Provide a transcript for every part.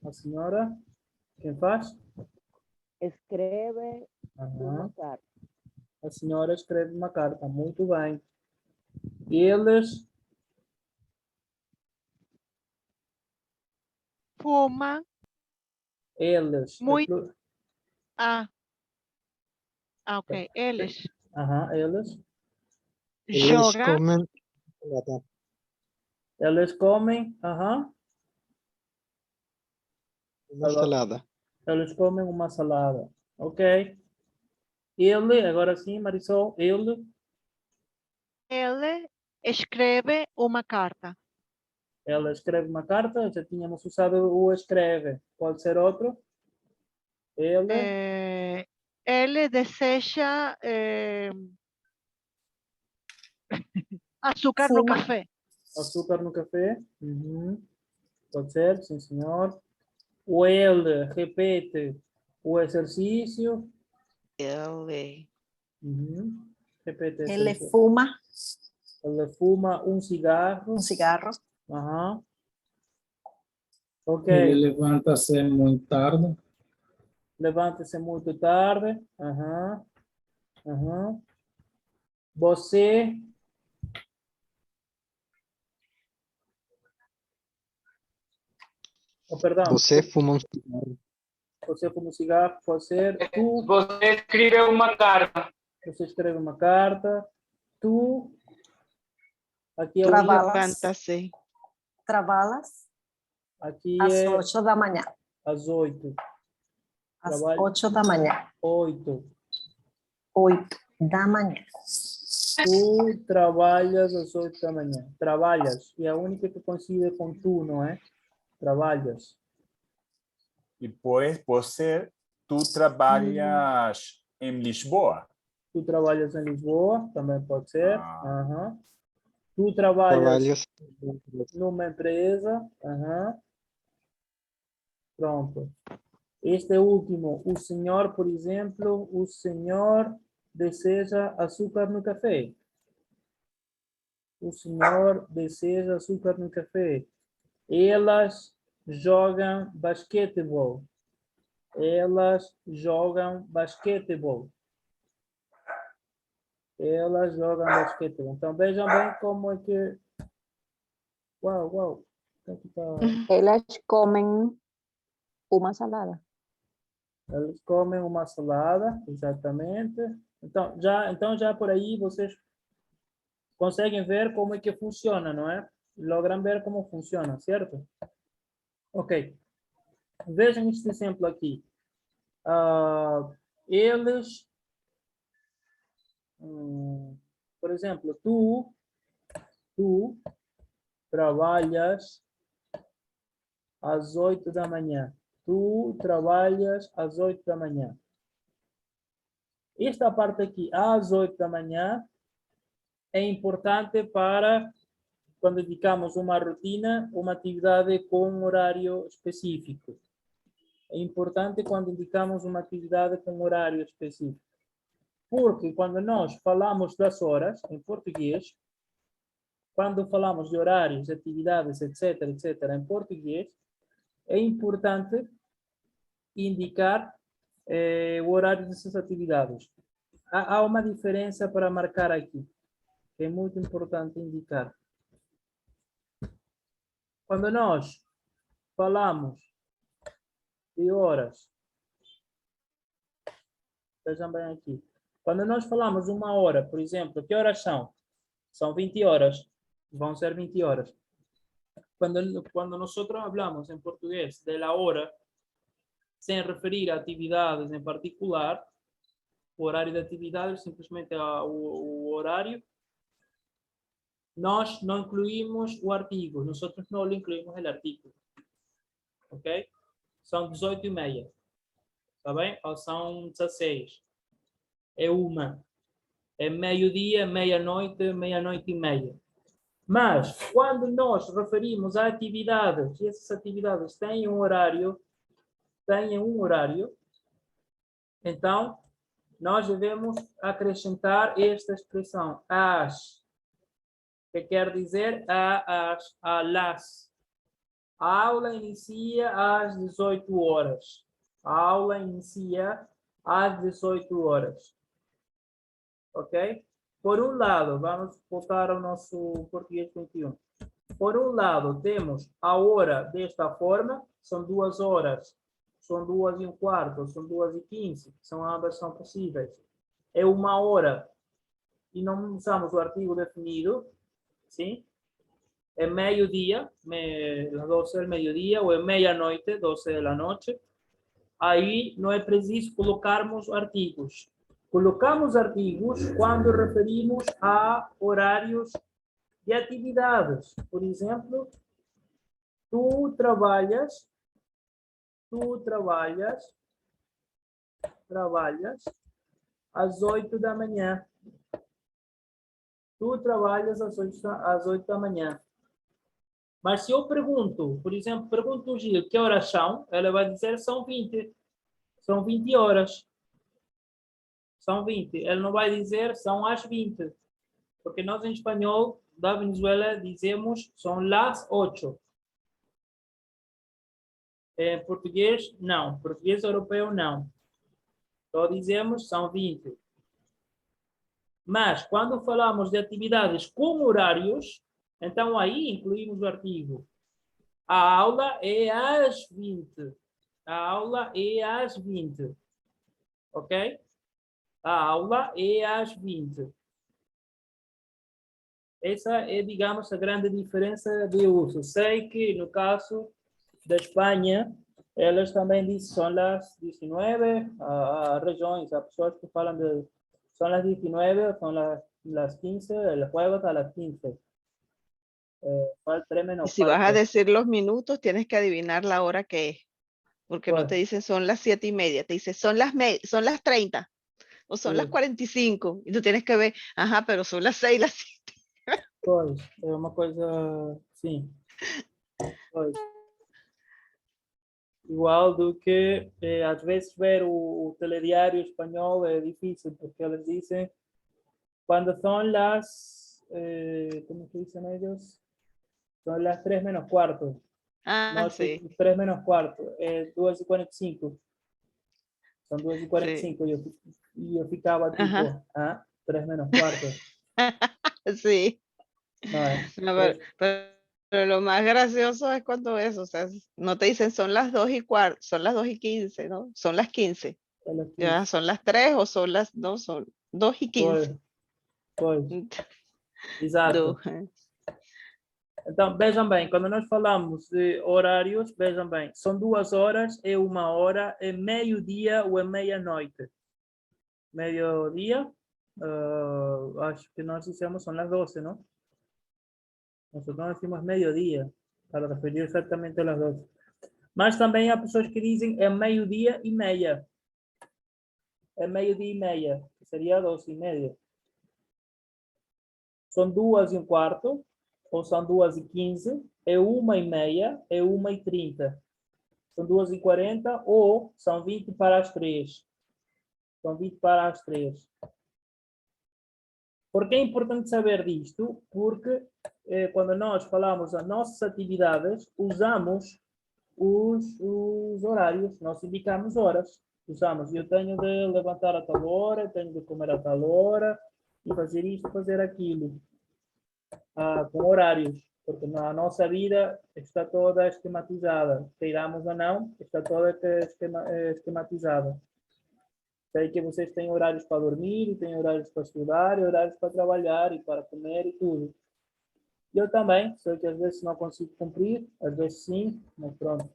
A senhora, quem faz? Escreve uma carta. A senhora escreve uma carta, muito bem. Eles Fuma. Eles. Muito. Ok. Eles. Eles. Eles Joga. comem salada. Eles comem. Uma salada. Eles comem uma salada. Ok. Ele, agora sim, Marisol. Ele escreve uma carta. Ela escreve uma carta. Já tínhamos usado o escreve. Pode ser outro. Ele deseja açúcar no café. Açúcar no café. Pode ser, sim, senhor. O ele repete o exercício. Ele. Repete Ele exercício. fuma. Ele fuma um cigarro. Um cigarro. Ok. Ele levanta-se muito tarde. Levanta-se muito tarde. Você perdão. Você fuma um cigarro. Você fuma um cigarro, pode ser. Tu. Você escreve uma carta. Você escreve uma carta. Tu. Aqui é o Levanta-se. Trabalhas. Aqui às é 8 da manhã. às 8. Às 8 da manhã. 8. 8 da manhã. Tu trabalhas às 8 da manhã. Trabalhas. E a única que coincide com tu, não é? Trabalhas. E depois tu trabalhas em Lisboa. Tu trabalhas em Lisboa, também pode ser. Tu trabalhas numa empresa. Pronto. Este é o último. O senhor, por exemplo, o senhor deseja açúcar no café. O senhor deseja açúcar no café. Elas jogam basquetebol. Elas jogam basquetebol. Elas jogam basquetebol. Então, vejam bem como é que... Uau. Elas comem uma salada. Eles comem uma salada, exatamente. Então já por aí vocês conseguem ver como é que funciona, não é? Logram ver como funciona, certo? Ok. Vejam este exemplo aqui. Eles, por exemplo, tu trabalhas às 8 da manhã. Tu trabalhas às 8 da manhã. Esta parte aqui, às 8 da manhã, é importante para quando indicamos uma rotina, uma atividade com um horário específico. É importante quando indicamos uma atividade com um horário específico. Porque quando nós falamos das horas, em português, quando falamos de horários, atividades, etc., em português, é importante indicar o horário dessas atividades. Há uma diferença para marcar aqui, que é muito importante indicar. Quando nós falamos de horas, vejam bem aqui. Quando nós falamos uma hora, por exemplo, que horas são? São 20 horas. Vão ser 20 horas. Quando nós falamos em português de la hora, sem referir a atividades em particular, o horário de atividades, simplesmente o horário, nós não incluímos o artigo. Nós não incluímos o artigo. Ok? São 18h30. Está bem? Ou são 16. É uma. É meio-dia, meia-noite, meia-noite e meia. Mas, quando nós referimos a atividades, e essas atividades têm um horário, então, nós devemos acrescentar esta expressão, as, que quer dizer a as, a las. A aula inicia às 18 horas. A aula inicia às 18 horas. Ok? Por um lado, vamos voltar ao nosso português 21. Por um lado, temos a hora desta forma, são 2 horas, são 2:15, são 2:15, ambas são possíveis. É 1 hora e não usamos o artigo definido, sim? É meio-dia, las 12 del meio-dia, ou é meia-noite, 12 da noite. Aí não é preciso colocarmos artigos. Colocamos artigos quando referimos a horários de atividades. Por exemplo, tu trabalhas às 8 da manhã. Tu trabalhas às 8 da manhã. Mas se eu pergunto, por exemplo, pergunto ao Gil que horas são, ela vai dizer são 20. São 20 horas. São 20. Ela não vai dizer são as 20. Porque nós em espanhol da Venezuela dizemos são las 8. Em português, não. Português europeu, não. Só dizemos são 20. Mas, quando falamos de atividades com horários, então aí incluímos o artigo. A aula é às 20. A aula é às 20. Ok? A aula é às 20. Essa é, digamos, a grande diferença de uso. Sei que, no caso da Espanha, elas também dizem são as 19, há regiões, há pessoas que falam de son las 19, son las 15, el juego a las 15. Fue 3 menos Si vas a 4. decir los minutos, tienes que adivinar la hora que es. Porque no ¿Cuál? te dicen son las 7:30, te dicen son las 30 o son las Sí. 45. Y tú tienes que ver, ajá, pero son las 6, las 7. Pois, é uma coisa, sim. Pois. Igual do que, às vezes, ver o telediário espanhol é difícil, porque eles dizem, quando são las, como que dizem eles? São las 3 menos cuarto. Ah, Nós, sí. 3 menos cuarto, é 2:45. São 2:45 e eu ficava tipo, Ajá. 3 menos cuarto. Sí. Não é? No, pero lo más gracioso es cuando eso, o sea, no te dicen son las 2:15, son las 2:15, ¿no? Son las 15. Ya, son las 3 o son las 2, son 2:15. Pois. Exato. Então, vejam bem, quando nós falamos de horários, vejam bem, são 2 horas, é 1 hora, é meio-dia ou é meia-noite. Meio-dia, acho que nós dissemos são as 12, não? Nós decimos meio-dia, para referir exatamente às 12. Mas também há pessoas que dizem é meio-dia e meia. É meio-dia e meia, que seria 12:30. São 2:15, ou são 2:15, é 1:30, é 1:30. São 2:40 ou são 20 para as 3. São 20 para as 3. Por que é importante saber disto? Porque quando nós falamos das nossas atividades, usamos os horários, nós indicamos horas. Usamos, eu tenho de levantar a tal hora, tenho de comer a tal hora, e fazer isto, fazer aquilo. Com horários, porque a nossa vida está toda esquematizada. Queiramos ou não, está toda esquematizada. Sei que vocês têm horários para dormir, têm horários para estudar, horários para trabalhar e para comer e tudo. Eu também, sei que às vezes não consigo cumprir, às vezes sim, mas pronto.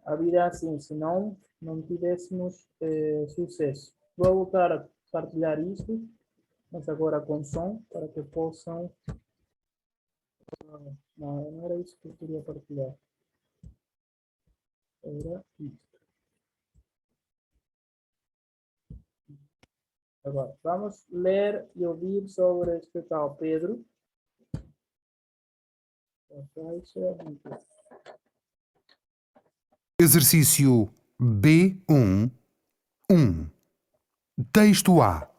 A vida é assim, senão não tivéssemos sucesso. Vou voltar a partilhar isto, mas agora com som, para que possam... Não era isso que eu queria partilhar. Era isso. Agora, vamos ler e ouvir sobre este tal Pedro. Exercício B1, 1. Texto A.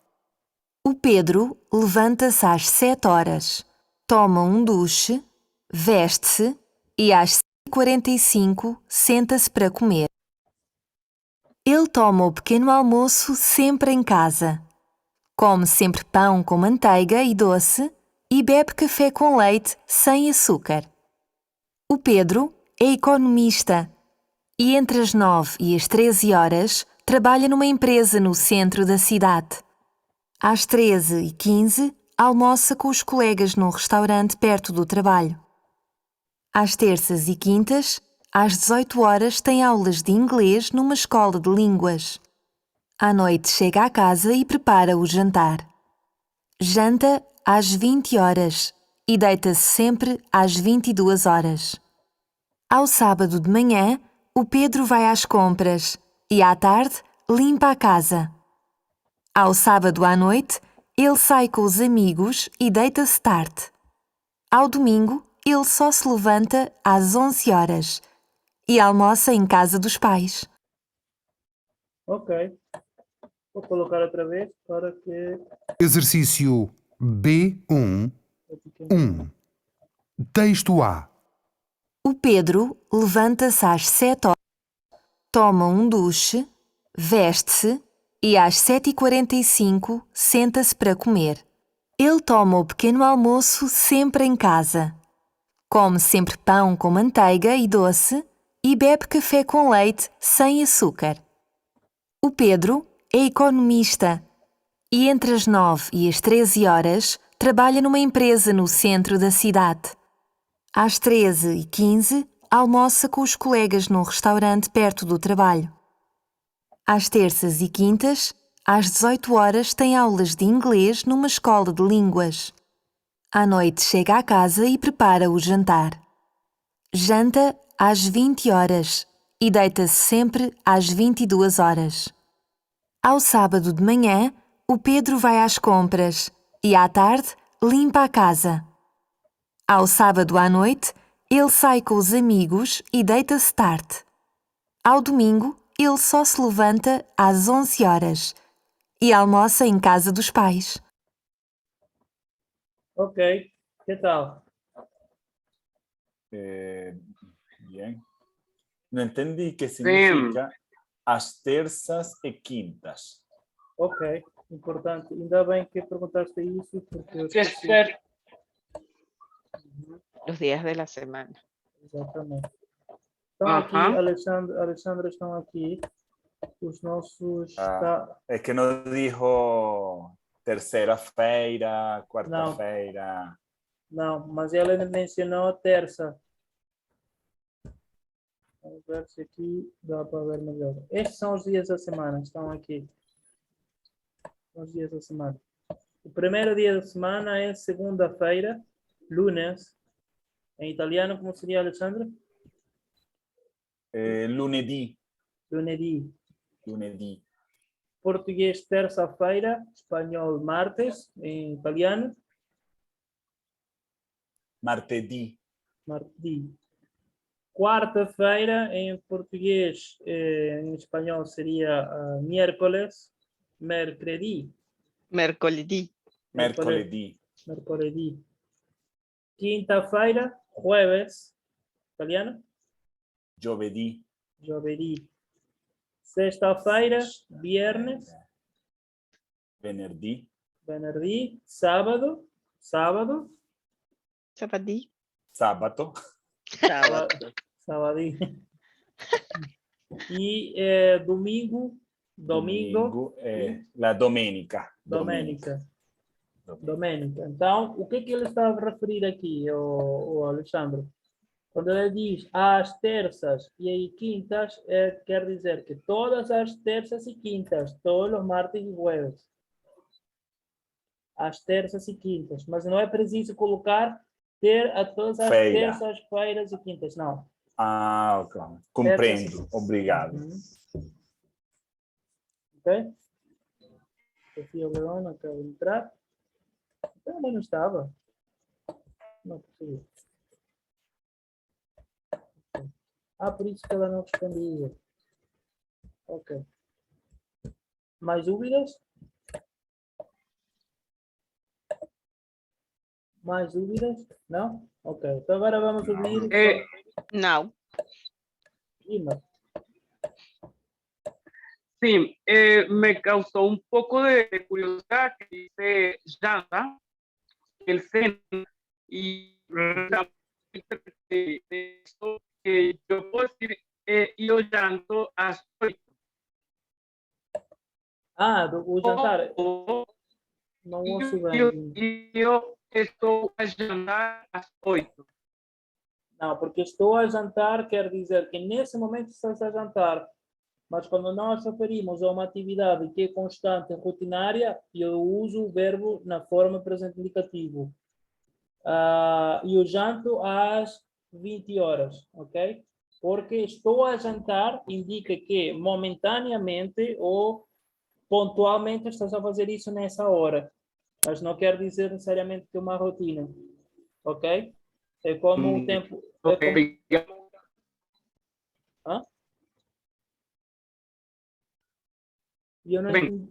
O Pedro levanta-se às 7 horas, toma um duche, veste-se e às 7h45 senta-se para comer. Ele toma o pequeno almoço sempre em casa. Come sempre pão com manteiga e doce e bebe café com leite sem açúcar. O Pedro é economista e entre as 9 e as 13 horas trabalha numa empresa no centro da cidade. Às 13h15 almoça com os colegas num restaurante perto do trabalho. Às terças e quintas, às 18 horas tem aulas de inglês numa escola de línguas. À noite chega à casa e prepara o jantar. Janta às 20 horas e deita-se sempre às 22 horas. Ao sábado de manhã, o Pedro vai às compras e à tarde limpa a casa. Ao sábado à noite, ele sai com os amigos e deita-se tarde. Ao domingo, ele só se levanta às 11 horas e almoça em casa dos pais. Ok. Vou colocar outra vez para que... Exercício B1, 1. Texto A. O Pedro levanta-se às 7 horas, toma um duche, veste-se e às 7h45 senta-se para comer. Ele toma o pequeno almoço sempre em casa. Come sempre pão com manteiga e doce e bebe café com leite sem açúcar. O Pedro é economista e entre as 9 e as 13 horas trabalha numa empresa no centro da cidade. Às 13h15 almoça com os colegas num restaurante perto do trabalho. Às terças e quintas, às 18 horas tem aulas de inglês numa escola de línguas. À noite chega à casa e prepara o jantar. Janta às 20 horas e deita-se sempre às 22 horas. Ao sábado de manhã, o Pedro vai às compras e à tarde limpa a casa. Ao sábado à noite, ele sai com os amigos e deita-se tarde. Ao domingo, ele só se levanta às 11 horas e almoça em casa dos pais. Ok. Que tal? Bien. No entendí qué significa as terças e quintas. Ok. Importante. Ainda bem que perguntaste isso, porque eu Quer esqueci. ser Los días de la semana. Exatamente. Estão aqui, Alexandra, estão aqui os nossos... Es que no dijo tercera-feira, quarta-feira. Não, mas ela mencionou a terça. Vamos ver se aqui dá para ver melhor. Estes são os dias da semana, estão aqui. São os dias da semana. O primeiro dia da semana é segunda-feira, lunes. Em italiano, como seria, Alexandre? Lunedì. Lunedì. Lunedì. Português, terça-feira. Espanhol, martes. Em italiano? Martedì. Martedì. Quarta-feira, em português, em espanhol seria miércoles. Mercredi. Mercoledì. Mercoledì. Mercoledì. Quinta-feira, jueves. Italiano? Giovedì. Giovedì. Sexta-feira, viernes. Venerdì. Venerdì. Sábado. Sábado. Sabadì. Sabato. Sabadí. Y domingo. Domingo. La domenica. Doménica. Então, o que ele está a referir aqui, o Alexandre? Quando ele diz às terças e quintas, quer dizer que todas as terças e quintas, todos os martes e jueves. Às terças e quintas. Mas não é preciso colocar a todas as terças-feiras e quintas, não. Ah, ok. Compreendo. Obrigado. Ok? Sofia Leão acaba de entrar. Também não estava. Não consegui. Ah, por isso que ela não respondia. Ok. Mais dúvidas? Mais dúvidas? Não? Ok. Então agora vamos ouvir Não. Dima. Sí, me causó un poco de curiosidad que dice llanta, el seno, y de eso, yo puedo decir io llanto às 8. O jantar. Não ouço bem. Eu estou a jantar às 8. Não, porque estou a jantar quer dizer que nesse momento estás a jantar. Mas quando nós referimos a uma atividade que é constante, rotinária, eu uso o verbo na forma presente indicativo. E eu janto às 20 horas, ok? Porque estou a jantar indica que momentaneamente ou pontualmente estás a fazer isso nessa hora. Mas não quer dizer necessariamente que é uma rotina, ok? É como o tempo... Okay. Hã? Eu não entendi.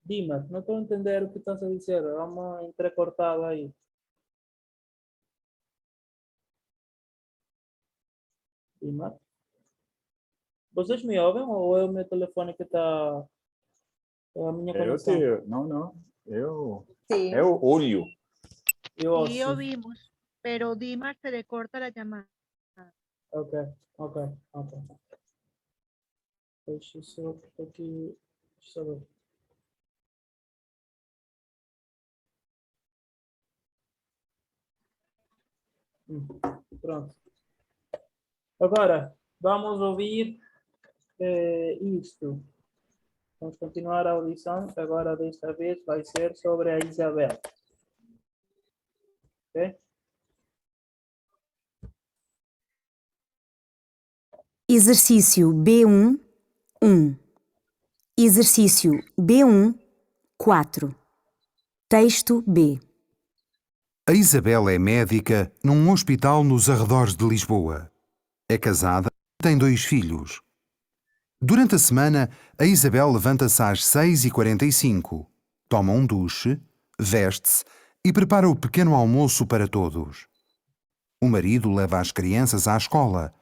Dima, não estou a entender o que estás a dizer. Há uma entrecortada aí. Dima? Vocês me ouvem ou é o meu telefone que está... É a minha conexão? Não. Sí. Eu olho. Eu Sí, ouço. oímos, pero Dimas se le corta la llamada. Ok. Deixa eu só aqui saber. Pronto. Agora, vamos ouvir isto. Vamos continuar a audição. Agora, desta vez, vai ser sobre a Isabel. Ok? Exercício B1, 1. Exercício B1, 4. Texto B. A Isabel é médica num hospital nos arredores de Lisboa. É casada e tem 2 filhos. Durante a semana, a Isabel levanta-se às 6h45, toma um duche, veste-se e prepara o pequeno almoço para todos. O marido leva as crianças à escola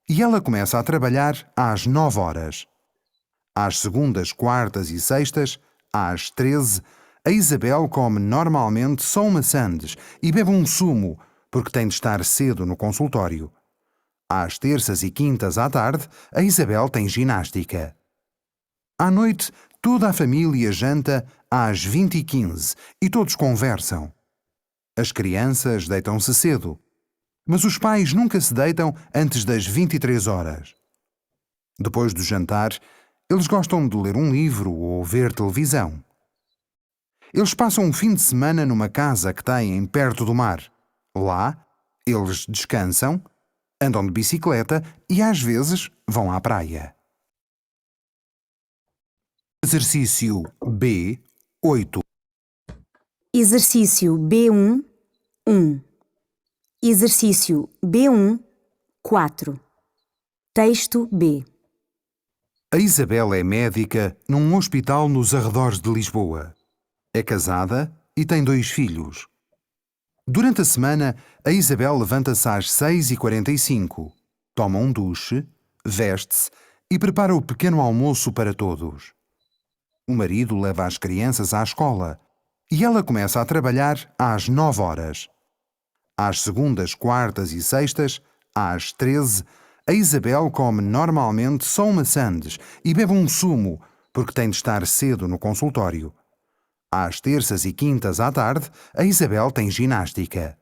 e ela começa a trabalhar às 9 horas. Às segundas, quartas e sextas, às 13, a Isabel come normalmente só uma sandes e bebe um sumo, porque tem de estar cedo no consultório. Às terças e quintas à tarde, a Isabel tem ginástica. À noite, toda a família janta às 20h15 e todos conversam. As crianças deitam-se cedo, mas os pais nunca se deitam antes das 23 horas. Depois do jantar, eles gostam de ler um livro ou ver televisão. Eles passam um fim de semana numa casa que têm perto do mar. Lá, eles descansam, andam de bicicleta e às vezes vão à praia. Exercício B, 8. Exercício B1, 1. Exercício B1, 4. Texto B. A Isabel é médica num hospital nos arredores de Lisboa. É casada e tem 2 filhos. Durante a semana, a Isabel levanta-se às 6h45, toma um duche, veste-se e prepara o pequeno almoço para todos. O marido leva as crianças à escola e ela começa a trabalhar às 9 horas. Às segundas, quartas e sextas, às 13, a Isabel come normalmente só uma sandes e bebe um sumo, porque tem de estar cedo no consultório. Às terças e quintas à tarde, a Isabel tem ginástica.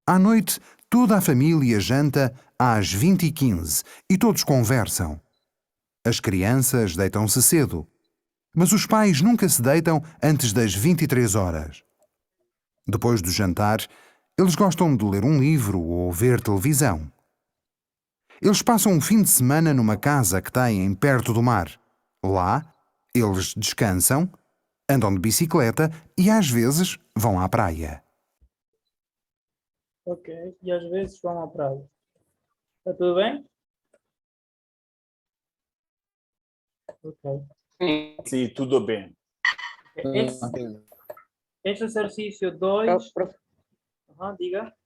À noite, toda a família janta às 20h15 e todos conversam. As crianças deitam-se cedo, mas os pais nunca se deitam antes das 23 horas. Depois do jantar, eles gostam de ler um livro ou ver televisão. Eles passam um fim de semana numa casa que têm perto do mar. Lá, eles descansam, andam de bicicleta e às vezes vão à praia. Ok, e às vezes vão à praia. Está tudo bem? Ok. Sim, tudo bem. Este exercício 2... diga.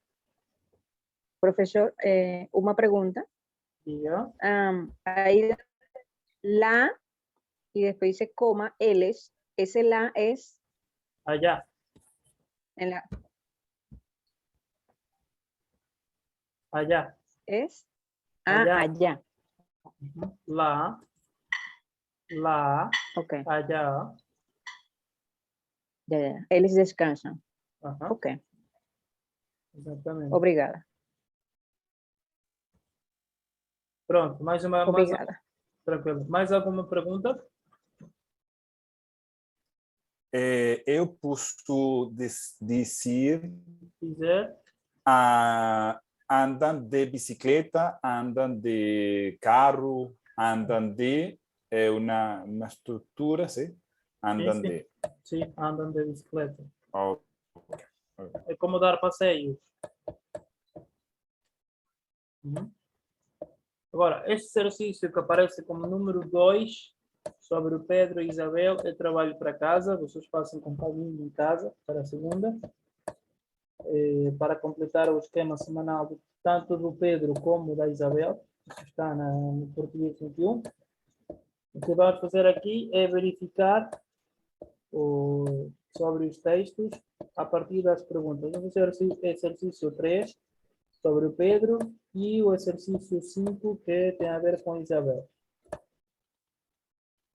Professor, uma pergunta. Diga. Ahí la y después dice coma, Ls. Ese la es Allá. en la Allá. es Allá. allá. Lá. Lá. Ok, Allá. ya. Eles descansan. Ajá. Ok, Exatamente. obrigada. Pronto, mais Obrigada. tranquilo. Mais alguma pergunta? Eu posso dizer Quiser. andam de bicicleta, andam de carro, andam de uma estrutura, sim? Andam Sim. de. Sim, andam de bicicleta. Oh, É como dar passeios. Uhum. Agora, este exercício que aparece como número 2 sobre o Pedro e Isabel é trabalho para casa. Vocês façam com caminho em casa para a segunda. Para completar o esquema semanal tanto do Pedro como da Isabel. Está no português 21. O que vamos fazer aqui é verificar sobre os textos a partir das perguntas. Vamos fazer o exercício 3 sobre o Pedro e o exercício 5 que tem a ver com Isabel.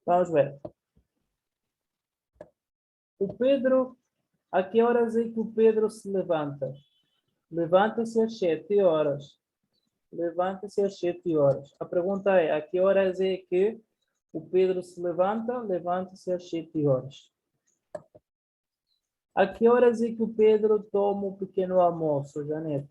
Vamos ver. O Pedro, a que horas é que o Pedro se levanta? Levanta-se às 7 horas. Levanta-se às 7 horas. A pergunta é, a que horas é que o Pedro se levanta? Levanta-se às 7 horas. A que horas é que o Pedro toma o pequeno almoço, Janete?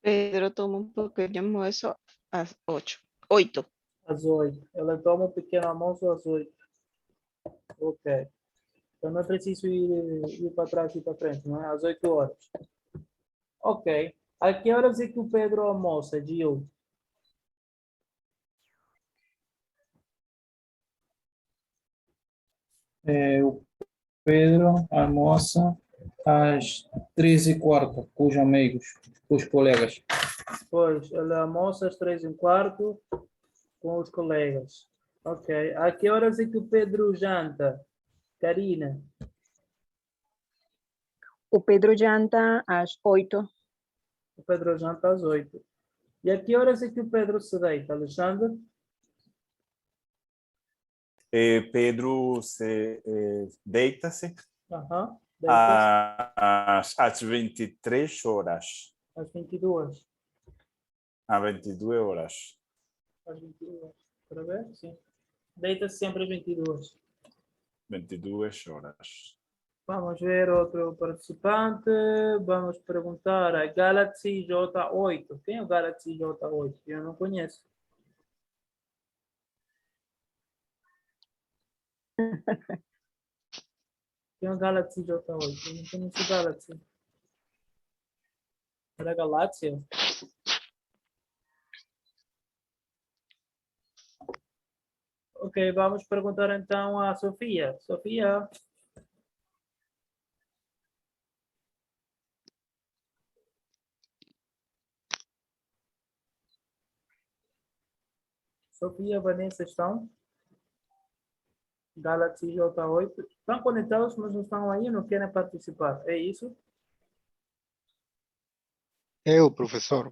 Pedro toma un pequeño almuerzo a las 8. Às 8. Ela toma o pequeno almoço às 8. Ok. Então não é preciso ir para trás e para frente, não é? Às 8 horas. Ok. A que horas é que o Pedro almoça, Gil? O Pedro almoça às 13h15 com os amigos, com os colegas. Pois, ele almoça às 3h15 com os colegas. Ok. A que horas é que o Pedro janta, Karina? O Pedro janta às 8. O Pedro janta às 8. E a que horas é que o Pedro se deita, Alexandre? Pedro se deita-se Aham. Deita-se às 23 horas. às 22. Às 22 horas. Às 22. Para ver? Sim. Deita-se sempre às 22. 22 horas. Vamos ver outro participante. Vamos perguntar a Galaxy J8. Quem é o Galaxy J8? Eu não conheço. Quem é o Galaxy J8? Eu não conheço o Galaxy. Era Galáxia? Ok, vamos perguntar então a Sofia. Sofia. Sofia, Vanessa estão? Galaxy J8. Estão conectados, mas não estão aí, não querem participar. É isso? Eu, professor.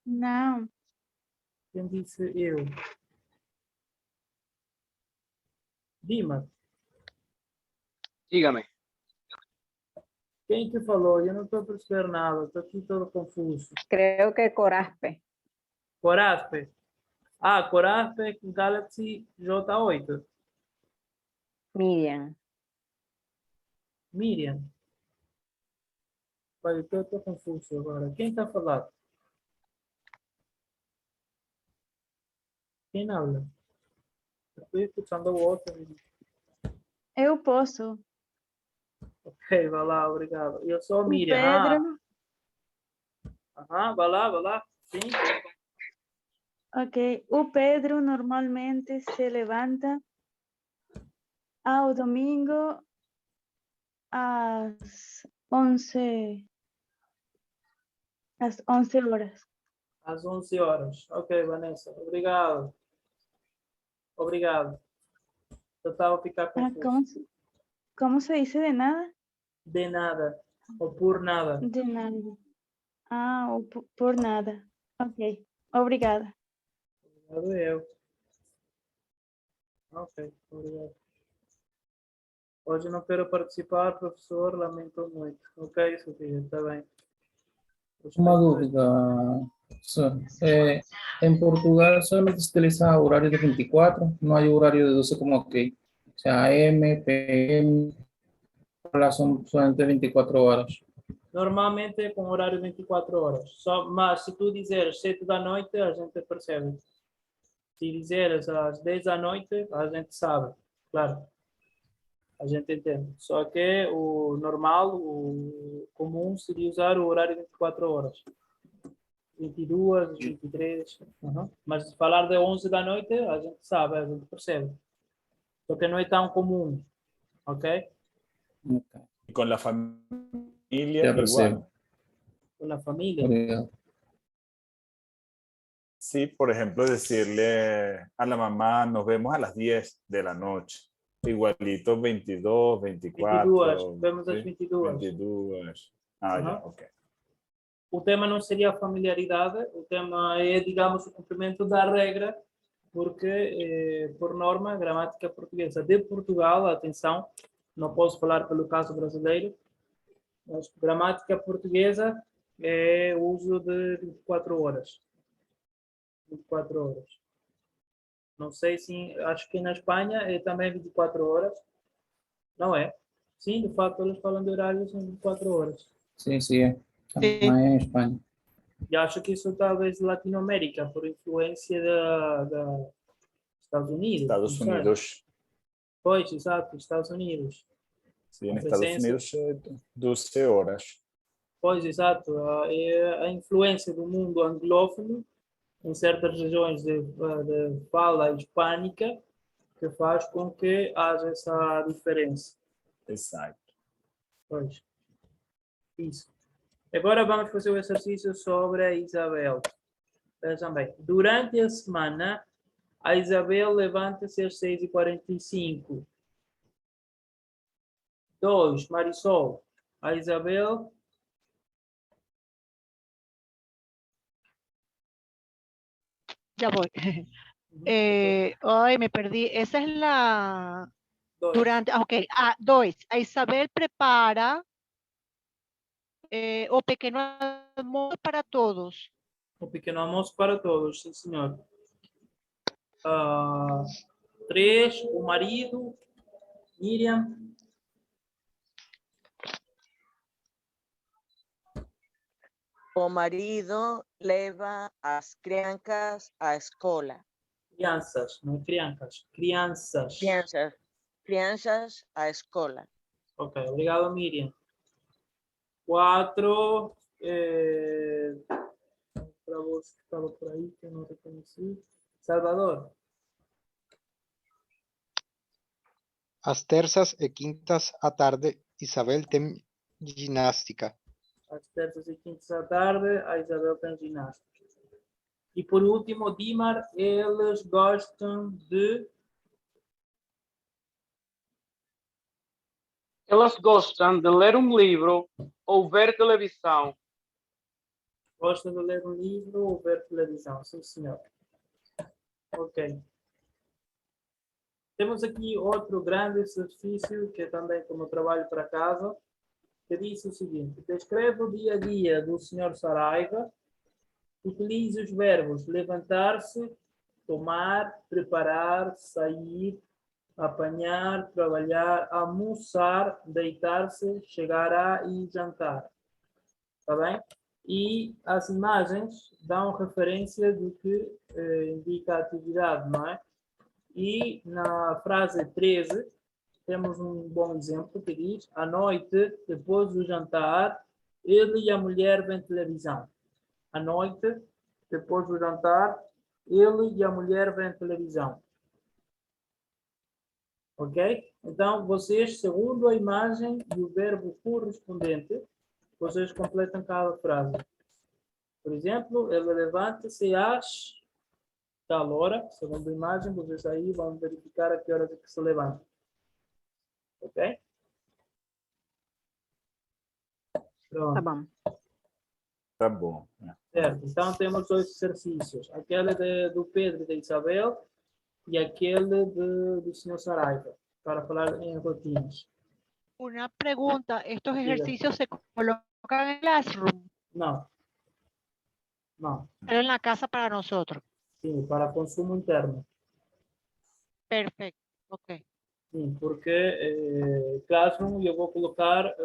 Não. Quem disse eu? Dima, Dígame. quem que falou? Eu não estou a perceber nada, estou aqui todo confuso. Creo que Coraspe. Coraspe. Ah, Coraspe Galaxy J8. Miriam. Miriam. Olha, eu estou confuso agora. Quem está a falar? Quem habla? Estou escutando o outro. Eu posso. Ok, vai lá, obrigado. Eu sou O Miriam. Pedro. Aham, vai lá. Sim. Ok. O Pedro normalmente se levanta ao domingo às 11 horas. Às 11 horas. Ok, Vanessa. Obrigado. Obrigado. Eu estava a ficar Ah, confuso. ¿cómo se dice de nada? De nada. Ou por nada. De nada. Ah, o por nada. Ok, obrigada. Obrigado eu. Ok, obrigado. Hoje não quero participar, professor. Lamento muito. Ok, Sofia, está bem. Uma dúvida, professor. En Portugal solamente se utiliza horario de 24, no hay horario de 12 como aquí. O sea, AM, PM, son solamente 24 horas. Normalmente é com horário 24 horas. Mas se tu dizeres 7 da noite, a gente percebe. Se dizeres às 10 da noite, a gente sabe. Claro. A gente entende. Só que o normal, o comum, seria usar o horário 24 horas. 22, 23. Mas se falar de 11 da noite, a gente sabe, a gente percebe. Só que não é tão comum. Ok? Y con la familia Ya percebo. igual. Com a família. Obrigado. Sí, por ejemplo, decirle a la mamá, nos vemos a las 10 de la noche. Igualito 22, 24. 22, vemos às ¿sí? 22. 22. Ah, ya, Uhum. ok. O tema não seria a familiaridade, o tema é, digamos, o cumprimento da regra, porque, por norma, a gramática portuguesa de Portugal, atenção, não posso falar pelo caso brasileiro, mas gramática portuguesa é o uso de 24 horas. 24 horas. Não sei se, acho que na Espanha é também 24 horas. Não é? Sim, de fato, eles falam de horários em 24 horas. Sí, sí, también en España. E acho que isso talvez Latinoamérica, por influência da Estados Unidos. Estados não sei. Unidos. Pois, exato, Estados Unidos. Sí, en A Estados presença. Unidos 12 horas. Pois, exato. É a influência do mundo anglófono em certas regiões de fala hispânica que faz com que haja essa diferença. Exacto. Pois. Isso. Agora vamos fazer o exercício sobre a Isabel. Vejam bem. Durante a semana, a Isabel levanta-se às 6h45. 2. Marisol. A Isabel... Ya voy. Ay, me perdí. Esa es la... Durante, ok, dois. A Isabel prepara o pequeno almoço para todos. O pequeno almoço para todos, sim, senhor. 3. O marido. Miriam. O marido leva as crianças à escola. Crianças, não crianças. Crianças. Crianças à escola. Ok, obrigado, Miriam. 4. Para você que estava por aí, que eu não reconheci. Salvador. Às terças e quintas à tarde, Isabel tem ginástica. Às terças e quintas à tarde, a Isabel tem ginástica. E por último, Dimar, eles gostam de... Elas gostam de ler um livro ou ver televisão. Gostam de ler um livro ou ver televisão, sim, senhor. Ok. Temos aqui outro grande exercício, que é também como trabalho para casa, que diz o seguinte: descreve o dia a dia do Sr. Saraiva, utilize os verbos levantar-se, tomar, preparar, sair, apanhar, trabalhar, almoçar, deitar-se, chegar a e jantar. Está bem? E as imagens dão referência do que indica a atividade, não é? E na frase 13, temos um bom exemplo que diz: à noite, depois do jantar, ele e a mulher vêem televisão. À noite, depois do jantar, ele e a mulher vêem televisão. Ok? Então, vocês, segundo a imagem e o verbo correspondente, vocês completam cada frase. Por exemplo, ele levanta-se às tal hora, segundo a imagem, vocês aí vão verificar a que horas é que se levanta. Ok? Pronto. Tá bom. Tá bom. Certo. Então, temos dois exercícios. Aquele do Pedro e da Isabel e aquele do senhor Saraiva, para falar em rotinas. Una pregunta, ¿estos Diga. ejercicios se colocan en Classroom? Não. Não. Pero en la casa para nosotros. Sim, para consumo interno. Perfecto, ok. Sim, porque Classroom eu vou colocar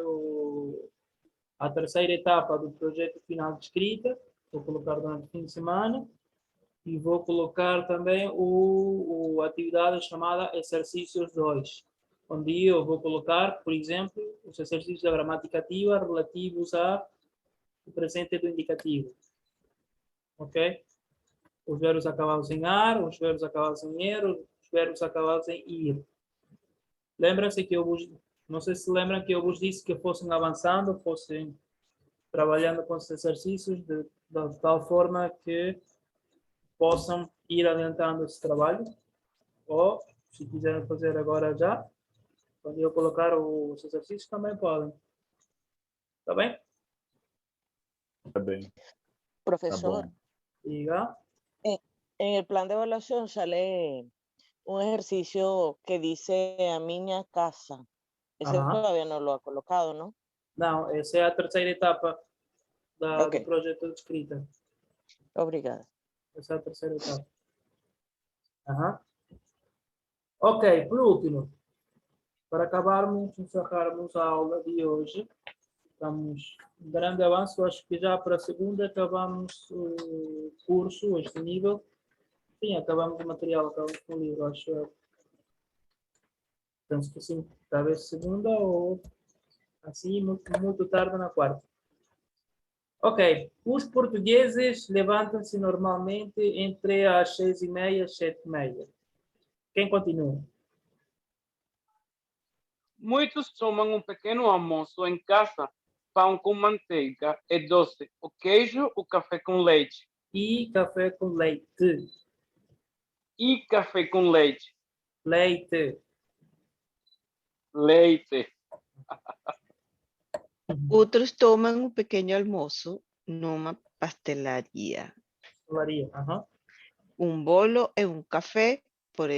a terceira etapa do projeto final de escrita, vou colocar durante o fim de semana, e vou colocar também a atividade chamada Exercícios 2, onde eu vou colocar, por exemplo, os exercícios da gramática ativa relativos ao presente do indicativo. Ok? Os verbos acabados em ar, os verbos acabados em er, os verbos acabados em ir. Lembra-se que não sei se lembram que eu vos disse que fossem avançando, fossem trabalhando com esses exercícios de tal forma que possam ir adiantando esse trabalho. Ou, se quiserem fazer agora já, quando eu colocar os exercícios, também podem. Tá bem? Tá bem. Profesor, Diga. en el plan de evaluación sale un ejercicio que dice a minha casa. Ese Ajá. todavía no lo ha colocado, ¿no? Não, essa é a terceira etapa Ok. do projeto de escrita. Obrigada. Essa é a terceira etapa. Aham. Ok, por último, para encerrarmos a aula de hoje, estamos um grande avanço, acho que já para a segunda acabamos o curso, este nível. Sim, acabamos o material, acabamos com o livro, acho eu. Penso que sim, talvez segunda ou assim, muito tarde na quarta. Ok, os portugueses levantam-se normalmente entre as 6h30 e as 7h30. Quem continua? Muitos tomam um pequeno almoço em casa, pão com manteiga e doce, o queijo, o café com leite. E café com leite. E café com leite. Leite. Leite. Outros tomam um pequeno almoço numa pastelaria. Pastelaria, aham. Un bolo e un café, por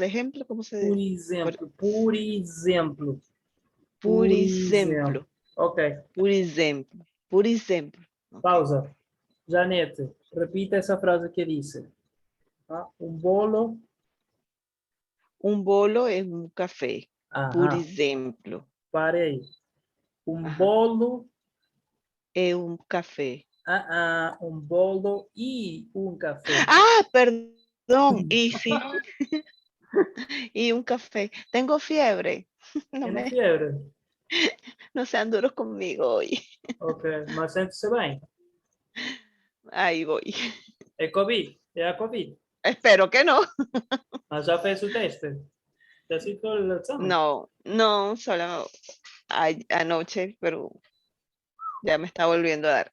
ejemplo, ¿cómo se dice? Por exemplo, por exemplo. Por exemplo. Ok. Por exemplo. Por exemplo. Pausa. Janete, repita essa frase que disse. Ah, um bolo. Un bolo es un café. Ajá. Por exemplo. Pare aí. Ajá. Bolo. É um café. Um bolo e um café. Ah, perdón. Y sí. Y un café. Tengo fiebre. Tem fiebre? No sean duros conmigo hoy. Ok, mas sente-se bem? Ahí voy. É Covid? É a Covid? Espero que no. Mas já fez o teste? ¿Ya hizo el examen? No, solo anoche, pero ya me está volviendo a dar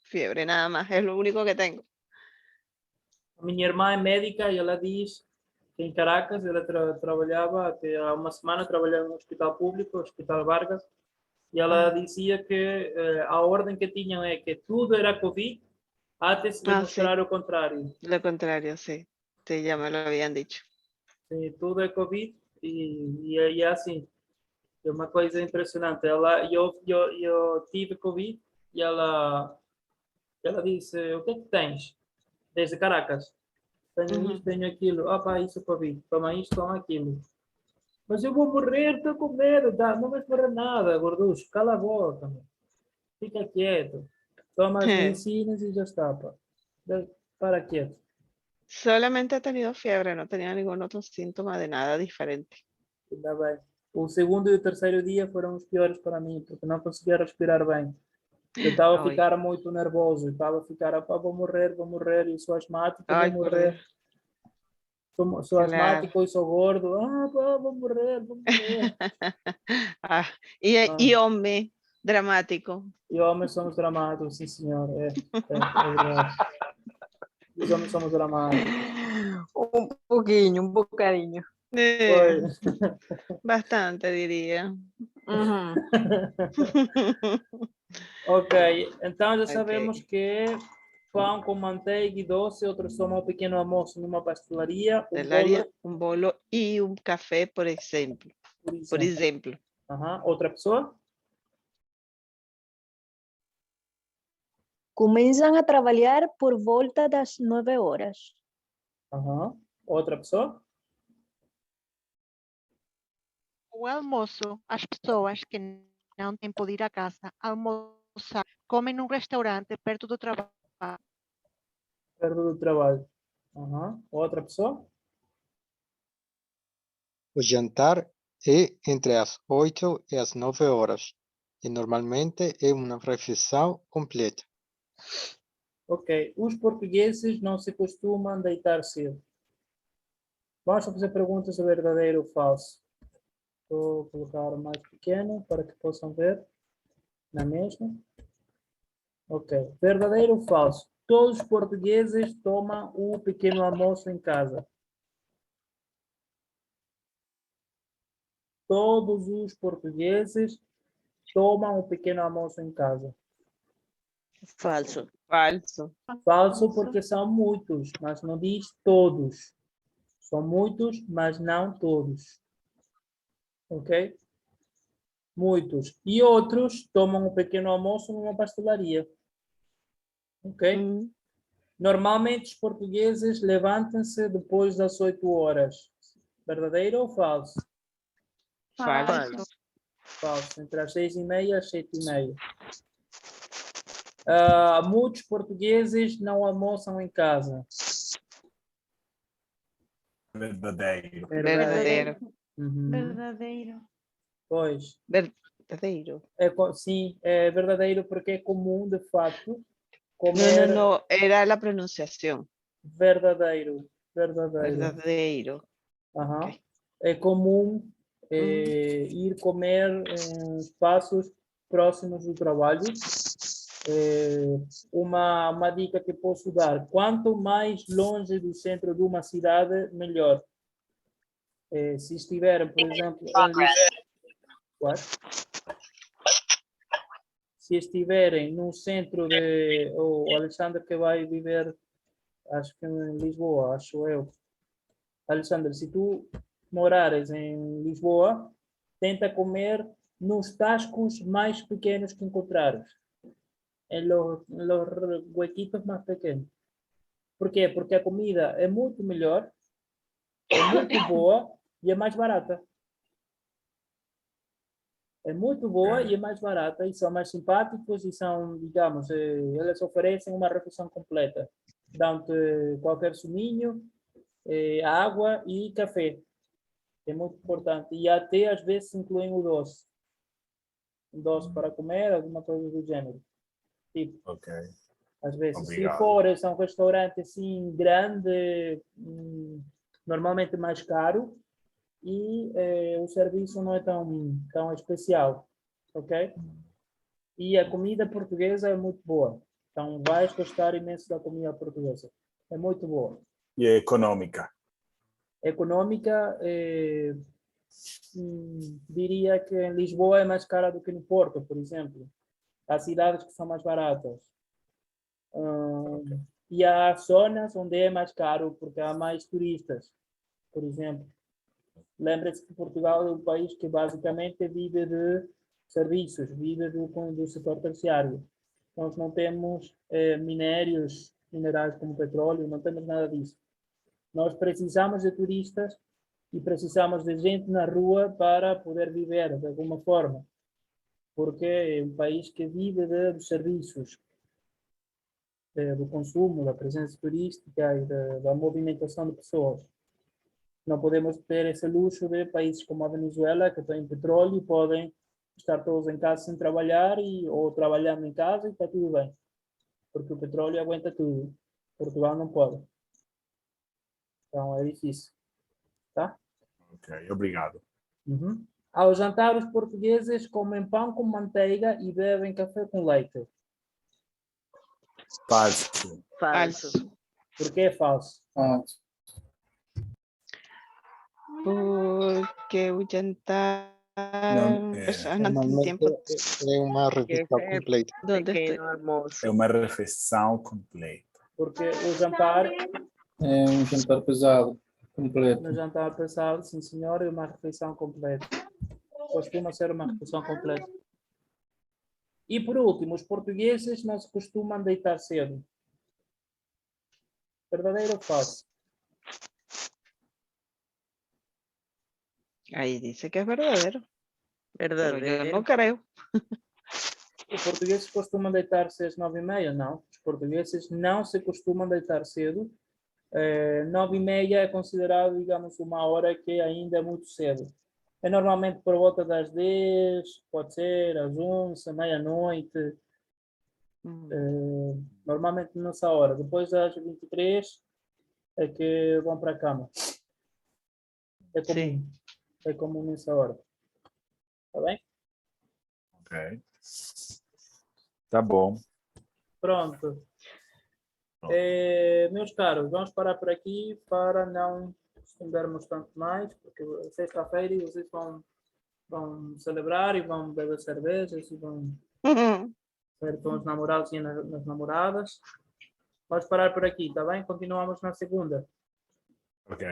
fiebre nada más. Es lo único que tengo. A minha irmã é médica e ela diz que em Caracas ela trabalhava, até há uma semana trabalhava no hospital público, o Hospital Vargas, e ela dizia que a ordem que tinham é que tudo era Covid até se demonstrar o contrário. Lo contrario, sí. Sí, ya me lo habían dicho. Sim, tudo é Covid e é assim. É uma coisa impressionante. Eu tive Covid e ela disse, o que é que tens? Desde Caracas. Tenho isto, tenho aquilo. Pá, isso é Covid. Toma isto, toma aquilo. Mas eu vou morrer, estou com medo. Tá? Não vais morrer nada, gorducho. Cala a boca. Meu. Fica quieto. Toma as medicinas e já está. Pá. Para quieto. Solamente he tenido fiebre, no tenía ningún otro síntoma de nada diferente. Ainda bem. O segundo e o terceiro dia foram os piores para mim, porque não conseguia respirar bem. Eu estava a ficar muito nervoso, estava a ficar, vou morrer, eu sou asmático, vou morrer. Sou asmático e sou gordo. Ah, pá, vou morrer, vou morrer. E homem dramático. E homens somos dramáticos, sim senhor. É verdade. Os homens somos dramáticos. Um bocadinho. É, bastante, diria. Ok, então já sabemos que pão com manteiga e doce, outros tomam um pequeno almoço numa pastelaria, Um bolo e um café, por exemplo. Por exemplo. Outra pessoa? Começam a trabalhar por volta das 9 horas. Outra pessoa? O almoço, as pessoas que não têm pode ir a casa almoçar, comem num restaurante perto do trabalho. Perto do trabalho. Outra pessoa? O jantar é entre as 8 e as 9 horas e normalmente é uma refeição completa. Ok, os portugueses não se costumam deitar cedo. Vamos fazer perguntas de verdadeiro ou falso. Vou colocar mais pequeno para que possam ver na mesma. Ok, verdadeiro ou falso? Todos os portugueses tomam o pequeno almoço em casa. Todos os portugueses tomam o pequeno almoço em casa. Falso. Falso. Falso porque são muitos, mas não diz todos. São muitos, mas não todos. Ok? Muitos. E outros tomam um pequeno almoço numa pastelaria. Ok? Normalmente os portugueses levantam-se depois das 8 horas. Verdadeiro ou falso? Falso. Falso. Entre as 6h30 e as 7h30. Muitos portugueses não almoçam em casa. Verdadeiro. Verdadeiro. Verdadeiro. Pois. Verdadeiro. Sim, é verdadeiro porque é comum, de facto, comer... No, era a pronunciação. Verdadeiro. Verdadeiro. Verdadeiro. Okay. É comum ir comer em espaços próximos do trabalho. Uma dica que posso dar: quanto mais longe do centro de uma cidade, melhor. Se estiverem, por exemplo, se estiverem no centro de... O Alexandre que vai viver, acho que em Lisboa, acho eu. Alexandre, se tu morares em Lisboa, tenta comer nos tascos mais pequenos que encontrares. En los huequitos más pequeños. ¿Por qué? Porque a comida é muito melhor, é muito boa e é mais barata. É muito boa e é mais barata, e são mais simpáticos e são, digamos, eles oferecem uma refeição completa. Dão-te qualquer suminho, água e café. É muito importante. E até às vezes incluem o doce. Um doce para comer, alguma coisa do gênero. Tipo, às vezes, Obrigado. se fores a um restaurante assim grande, normalmente mais caro, e o serviço não é tão especial, ok? E a comida portuguesa é muito boa. Então vais gostar imenso da comida portuguesa. É muito boa. E é econômica. Econômica, diria que em Lisboa é mais cara do que no Porto, por exemplo. Há cidades que são mais baratas. E há zonas onde é mais caro porque há mais turistas, por exemplo. Lembre-se que Portugal é um país que basicamente vive de serviços, vive do setor terciário. Nós não temos minerais como petróleo, não temos nada disso. Nós precisamos de turistas e precisamos de gente na rua para poder viver de alguma forma, porque é um país que vive dos serviços, do consumo, da presença turística e da movimentação de pessoas. Não podemos ter esse luxo de países como a Venezuela, que têm petróleo e podem estar todos em casa sem trabalhar ou trabalhando em casa e está tudo bem, porque o petróleo aguenta tudo. Portugal não pode. Então é difícil. Tá? Ok, obrigado. Uhum. Ao jantar, os portugueses comem pão com manteiga e bebem café com leite. Falso. Falso. Por que é falso? Falso. Porque o jantar... pessoas não têm Normalmente tempo. é uma refeição completa. ¿Dónde Pequeno estoy? almoço. É uma refeição completa. Porque o jantar, É um jantar pesado, completo. no jantar pesado, sim senhor, é uma refeição completa. Costuma ser uma refeição completa. E por último, os portugueses não se costumam deitar cedo. Verdadeiro ou falso? Ahí dice que es verdadero. Pero yo Verdadeiro. no creo. Os portugueses costumam deitar-se às 9h30? Não. Os portugueses não se costumam deitar cedo. 9h30 é considerado, digamos, uma hora que ainda é muito cedo. É normalmente por volta das 10, pode ser, às 11, meia-noite. Normalmente nessa hora. Depois das 23 é que vão para a cama. É comum. Sim. É comum nessa hora. Tá bem? Ok. Tá bom. Pronto. Meus caros, vamos parar por aqui para não estendermos tanto mais, porque sexta-feira vocês vão celebrar e vão beber cervejas e vão sair com os namorados e nas namoradas. Vamos parar por aqui, tá bem? Continuamos na segunda. Ok.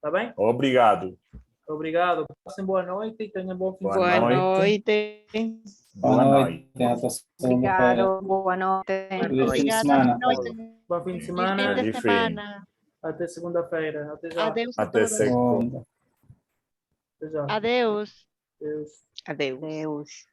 Tá bem? Obrigado. Obrigado. Passem boa noite e tenham bom fim de Boa semana. noite. Boa noite. Até segunda-feira. Obrigado, boa noite. Feliz fim de Obrigada, semana. boa noite. Bom fim de Fim semana. de Enfim. semana. Até segunda-feira. Até já. Adeus a Até todos. segunda. Até já. Adeus. Adeus. Adeus. Deus.